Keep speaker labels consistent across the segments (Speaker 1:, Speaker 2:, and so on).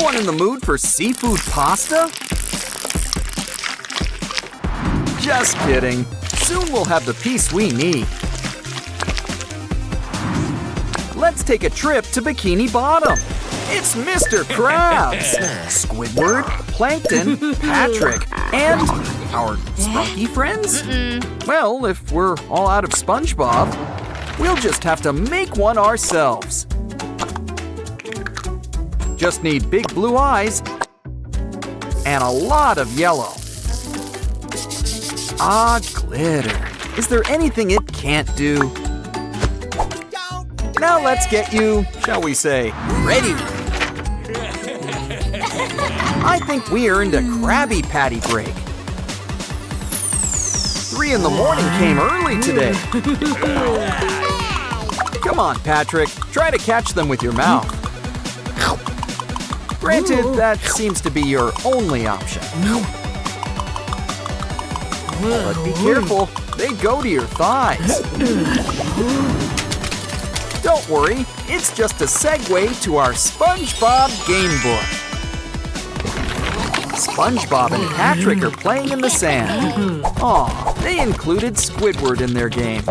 Speaker 1: anyone in the mood for seafood pasta? Just kidding. Soon we'll have the piece we need. Let's take a trip to Bikini Bottom. It's Mr. Krabs, Squidward, Plankton, Patrick, and our spunky friends? Well, if we're all out of SpongeBob, we'll just have to make one ourselves. Just need big blue eyes and a lot of yellow. Ah, glitter. Is there anything it can't do? Now let's get you, shall we say, ready. I think we earned a Krabby Patty break. 3 in the morning came early today. Come on, Patrick. Try to catch them with your mouth. Granted, that seems to be your only option. But be careful, they go to your thighs. Don't worry, it's just a segue to our SpongeBob Gamebook. SpongeBob and Patrick are playing in the sand. Aw, they included Squidward in their game.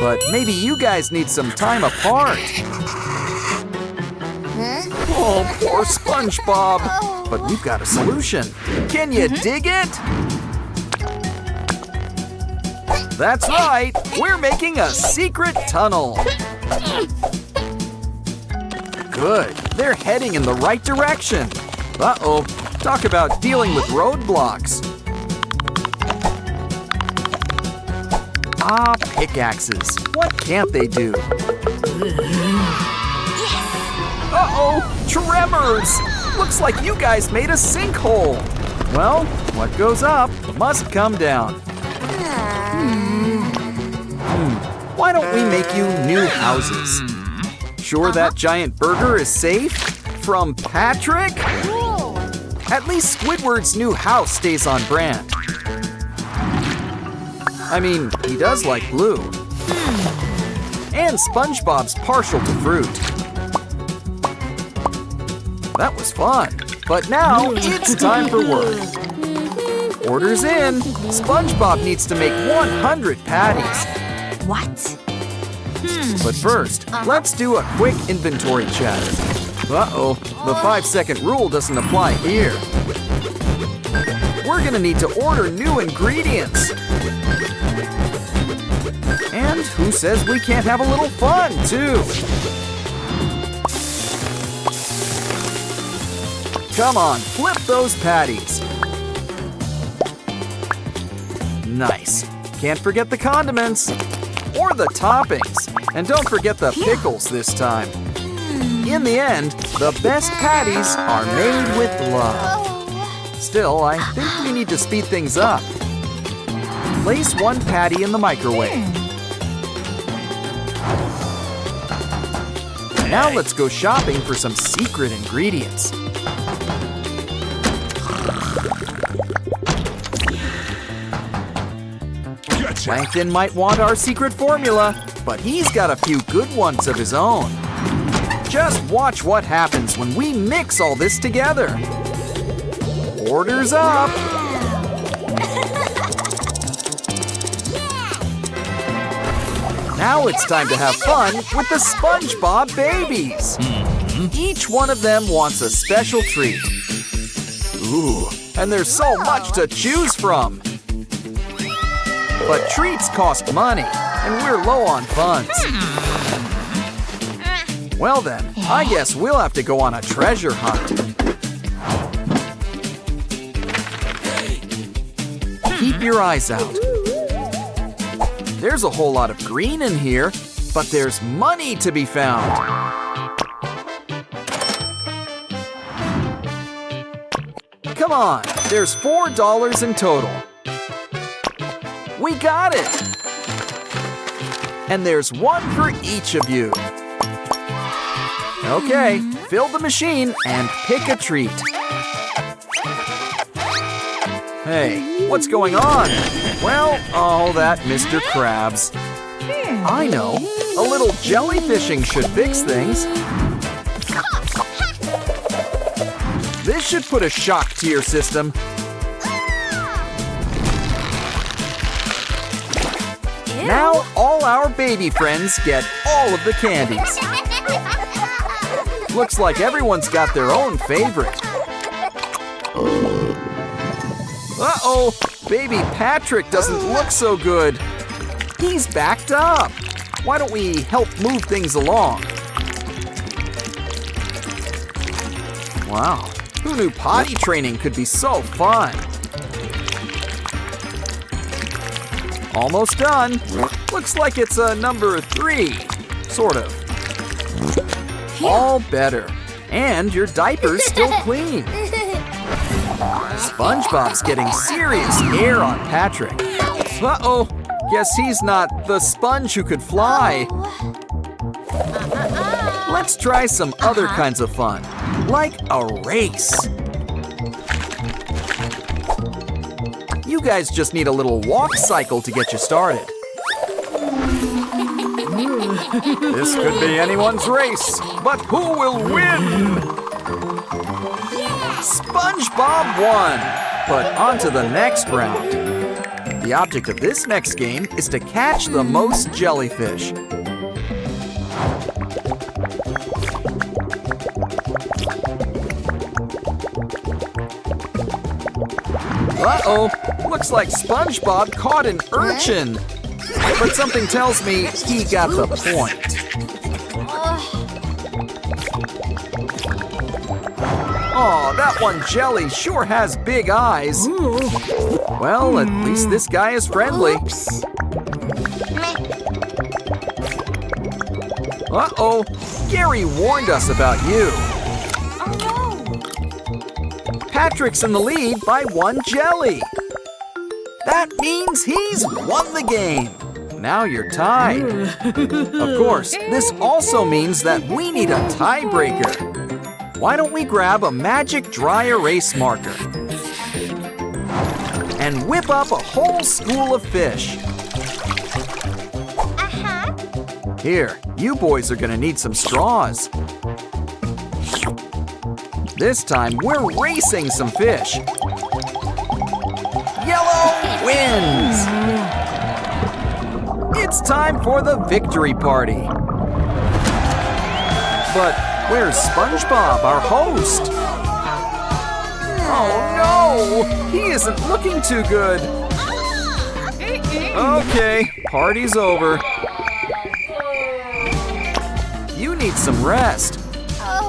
Speaker 1: But maybe you guys need some time apart. Oh, poor SpongeBob. But we've got a solution. Can you dig it? That's right, we're making a secret tunnel. Good, they're heading in the right direction. Uh-oh, talk about dealing with roadblocks. Ah, pickaxes, what can't they do? Uh-oh, tremors! Looks like you guys made a sinkhole. Well, what goes up must come down. Why don't we make you new houses? Sure that giant burger is safe? From Patrick? At least Squidward's new house stays on brand. I mean, he does like blue. And SpongeBob's partial to fruit. That was fun. But now it's time for work. Orders in. SpongeBob needs to make 100 patties.
Speaker 2: What?
Speaker 1: But first, let's do a quick inventory check. Uh-oh, the 5-second rule doesn't apply here. We're gonna need to order new ingredients. And who says we can't have a little fun, too? Come on, flip those patties. Nice. Can't forget the condiments. Or the toppings. And don't forget the pickles this time. In the end, the best patties are made with love. Still, I think we need to speed things up. Place 1 patty in the microwave. Now let's go shopping for some secret ingredients. Plankton might want our secret formula, but he's got a few good ones of his own. Just watch what happens when we mix all this together. Orders up! Now it's time to have fun with the SpongeBob babies. Each one of them wants a special treat. Ooh, and there's so much to choose from. But treats cost money, and we're low on funds. Well then, I guess we'll have to go on a treasure hunt. Keep your eyes out. There's a whole lot of green in here, but there's money to be found. Come on, there's $4 in total. We got it! And there's 1 for each of you. Okay, fill the machine and pick a treat. Hey, what's going on? Well, oh, that Mr. Krabs. I know, A little jellyfishing should fix things. This should put a shock to your system. Now all our baby friends get all of the candies. Looks like everyone's got their own favorite. Uh-oh, baby Patrick doesn't look so good. He's backed up. Why don't we help move things along? Wow, who knew potty training could be so fun? Almost done. Looks like it's a number 3, sort of. All better. And your diaper's still clean. SpongeBob's getting serious air on Patrick. Uh-oh, guess he's not the sponge who could fly. Let's try some other kinds of fun, like a race. You guys just need a little walk cycle to get you started. This could be anyone's race, but who will win? SpongeBob won! But on to the next round. The object of this next game is to catch the most jellyfish. Uh-oh, looks like SpongeBob caught an urchin. But something tells me he got the point. Oh, that one jelly sure has big eyes. Well, at least this guy is friendly. Uh-oh, Gary warned us about you. Patrick's in the lead by 1 jelly. That means he's won the game. Now you're tied. Of course, this also means that we need a tiebreaker. Why don't we grab a magic dry erase marker and whip up a whole school of fish. Here, you boys are gonna need some straws. This time, we're racing some fish. Yellow wins! It's time for the victory party. But where's SpongeBob, our host? Oh no! He isn't looking too good. Okay, party's over. You need some rest.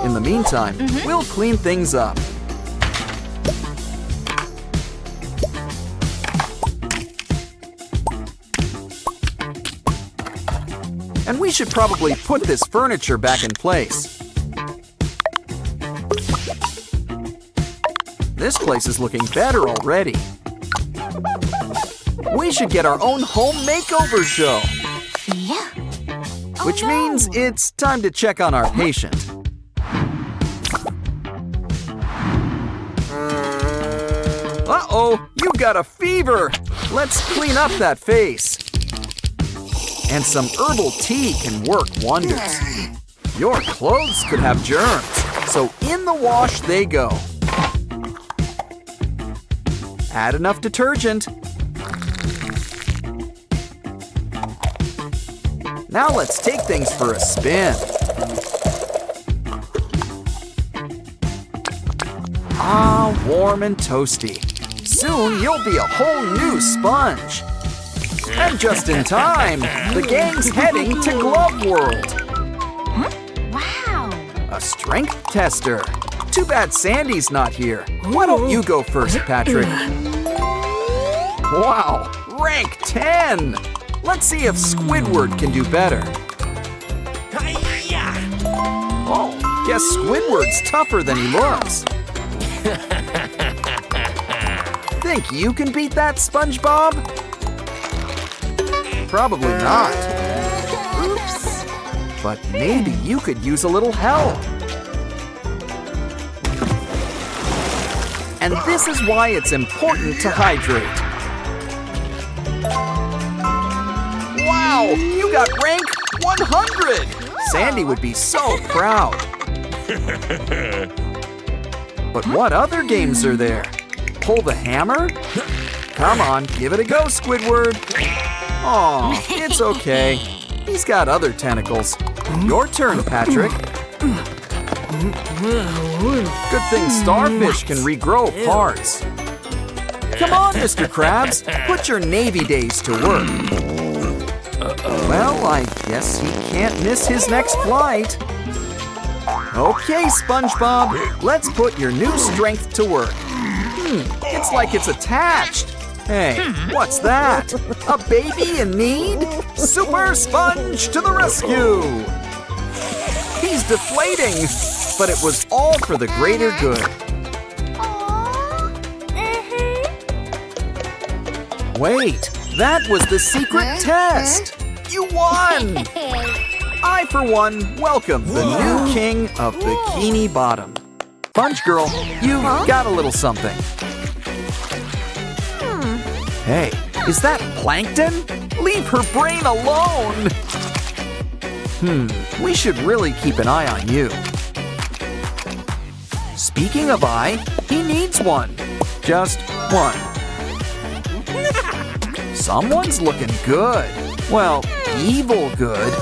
Speaker 1: In the meantime, we'll clean things up. And we should probably put this furniture back in place. This place is looking better already. We should get our own home makeover show. Which means it's time to check on our patient. Uh-oh, you got a fever. Let's clean up that face. And some herbal tea can work wonders. Your clothes could have germs, so in the wash they go. Add enough detergent. Now let's take things for a spin. Ah, warm and toasty. Soon you'll be a whole new sponge. And just in time, the gang's heading to Glove World.
Speaker 2: Wow!
Speaker 1: A strength tester. Too bad Sandy's not here. Why don't you go first, Patrick? Wow, rank 10! Let's see if Squidward can do better. Oh, guess Squidward's tougher than he looks. Think you can beat that, SpongeBob? Probably not.
Speaker 2: Oops!
Speaker 1: But maybe you could use a little help. And this is why it's important to hydrate. Wow, you got rank 100! Sandy would be so proud. But what other games are there? Pull the hammer? Come on, give it a go, Squidward. Aw, it's okay. He's got other tentacles. Your turn, Patrick. Good thing starfish can regrow parts. Come on, Mr. Krabs, put your Navy days to work. Well, I guess he can't miss his next flight. Okay, SpongeBob, let's put your new strength to work. It's like it's attached. Hey, what's that? A baby in need? Super Sponge to the rescue! He's deflating, but it was all for the greater good. Wait, that was the secret test! You won! I, for one, welcome the new king of Bikini Bottom. Sponge Girl, you've got a little something. Hey, is that plankton? Leave her brain alone! We should really keep an eye on you. Speaking of eye, he needs one. Just one. Someone's looking good. Well, evil good.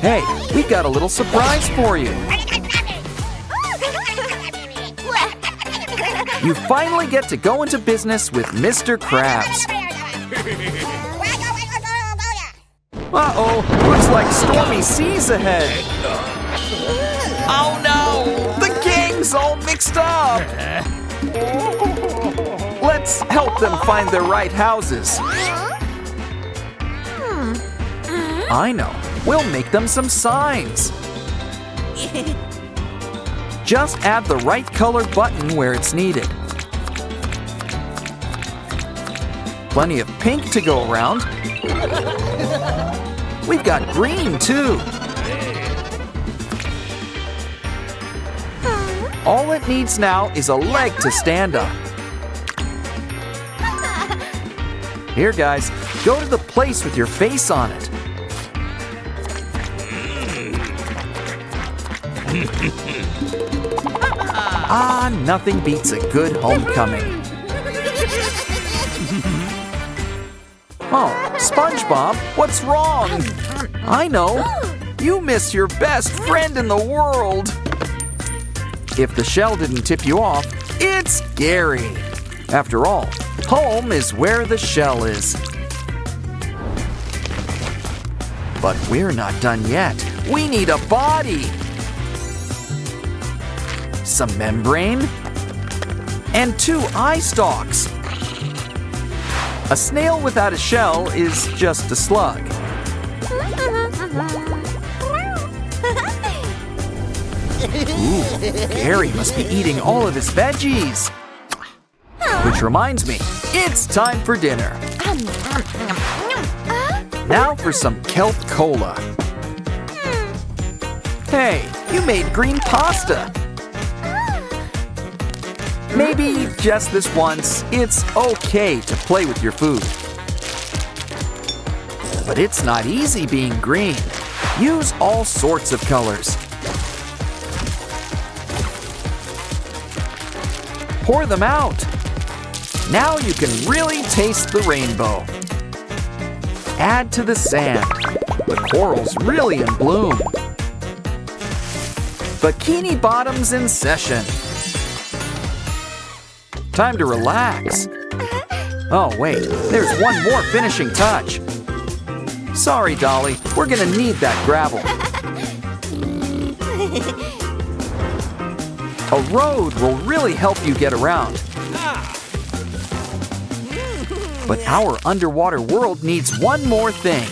Speaker 1: Hey, we've got a little surprise for you. You finally get to go into business with Mr. Krabs. Uh-oh, looks like stormy seas ahead. Oh no, the gang's all mixed up. Let's help them find their right houses. I know, we'll make them some signs. Just add the right color button where it's needed. Plenty of pink to go around. We've got green too. All it needs now is a leg to stand up. Here, guys, go to the place with your face on it. Nothing beats a good homecoming. Oh, SpongeBob, what's wrong? I know. You miss your best friend in the world. If the shell didn't tip you off, it's Gary. After all, home is where the shell is. But we're not done yet. We need a body. Some membrane, and 2 eye stalks. A snail without a shell is just a slug. Ooh, Gary must be eating all of his veggies. Which reminds me, it's time for dinner. Now for some kelp cola. Hey, you made green pasta. Maybe just this once, it's okay to play with your food. But it's not easy being green. Use all sorts of colors. Pour them out. Now you can really taste the rainbow. Add to the sand. The coral's really in bloom. Bikini Bottom's in session. Time to relax. Oh, wait, there's one more finishing touch. Sorry, Dolly, we're gonna need that gravel. A road will really help you get around. But our underwater world needs one more thing.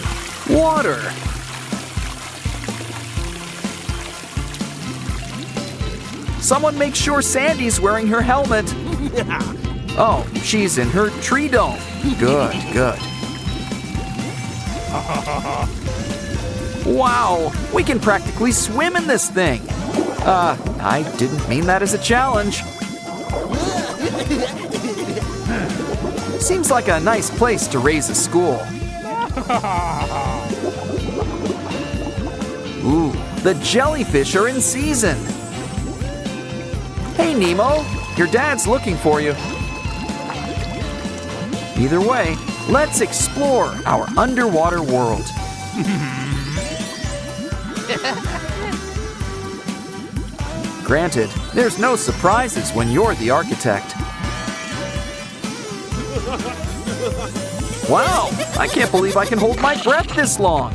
Speaker 1: Water. Someone make sure Sandy's wearing her helmet. Oh, she's in her tree dome. Good, good. Wow, we can practically swim in this thing. I didn't mean that as a challenge. Seems like a nice place to raise a school. Ooh, the jellyfish are in season. Hey, Nemo, your dad's looking for you. Either way, let's explore our underwater world. Granted, there's no surprises when you're the architect. Wow, I can't believe I can hold my breath this long.